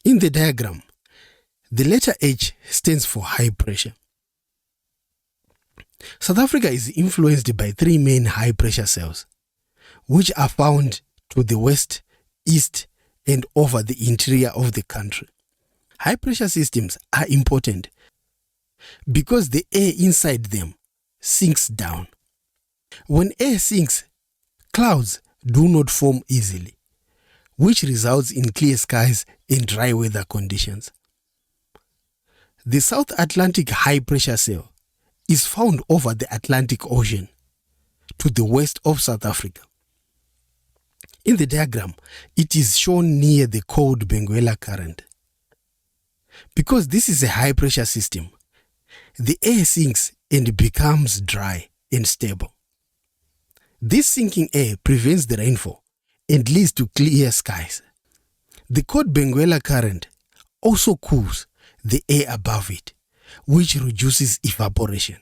In the diagram, the letter H stands for high pressure. South Africa is influenced by three main high pressure cells, which are found to the west, east, and over the interior of the country. High pressure systems are important because the air inside them sinks down. When air sinks, clouds do not form easily, which results in clear skies and dry weather conditions. The South Atlantic high pressure cell is found over the Atlantic Ocean to the west of South Africa. In the diagram, it is shown near the cold Benguela current. Because this is a high pressure system, the air sinks and becomes dry and stable. This sinking air prevents the rainfall and leads to clear skies. The cold Benguela current also cools the air above it, which reduces evaporation.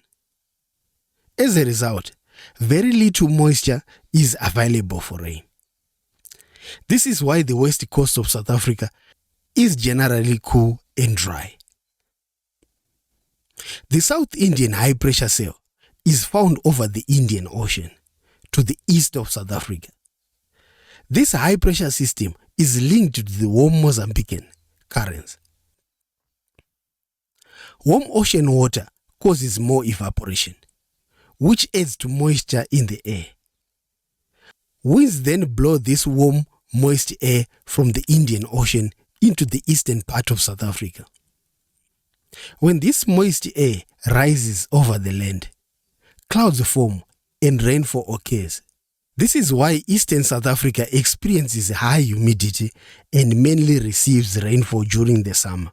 As a result, very little moisture is available for rain. This is why the west coast of South Africa is generally cool and dry. The South Indian high pressure cell is found over the Indian Ocean to the east of South Africa. This high pressure system is linked to the warm Mozambican currents. Warm ocean water causes more evaporation, which adds to moisture in the air. Winds then blow this warm, moist air from the Indian Ocean into the eastern part of South Africa. When this moist air rises over the land, clouds form and rainfall occurs. This is why eastern South Africa experiences high humidity and mainly receives rainfall during the summer.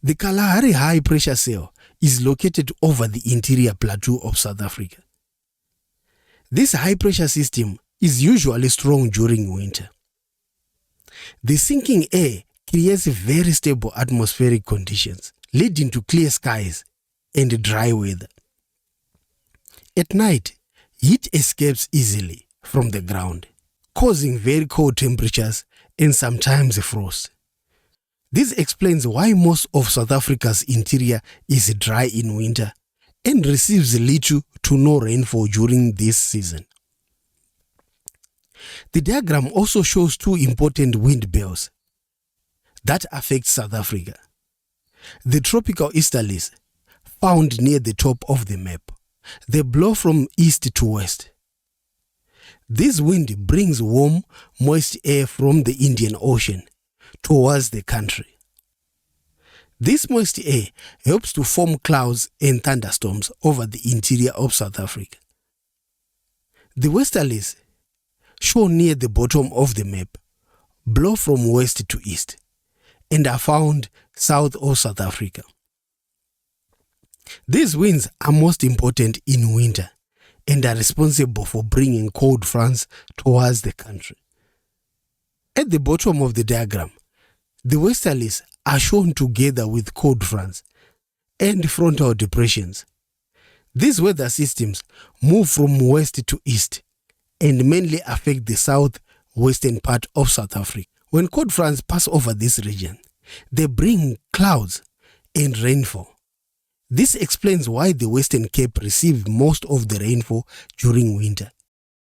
The Kalahari high pressure cell is located over the interior plateau of South Africa. This high pressure system is usually strong during winter. The sinking air creates very stable atmospheric conditions, leading to clear skies and dry weather. At night, heat escapes easily from the ground, causing very cold temperatures and sometimes frost. This explains why most of South Africa's interior is dry in winter and receives little to no rainfall during this season. The diagram also shows two important wind belts that affect South Africa. The tropical easterlies, found near the top of the map, they blow from east to west. This wind brings warm, moist air from the Indian Ocean towards the country. This moist air helps to form clouds and thunderstorms over the interior of South Africa. The westerlies, shown near the bottom of the map, blow from west to east and are found south of South Africa. These winds are most important in winter and are responsible for bringing cold fronts towards the country. At the bottom of the diagram, the westerlies are shown together with cold fronts and frontal depressions. These weather systems move from west to east and mainly affect the southwestern part of South Africa. When cold fronts pass over this region, they bring clouds and rainfall. This explains why the Western Cape receives most of the rainfall during winter.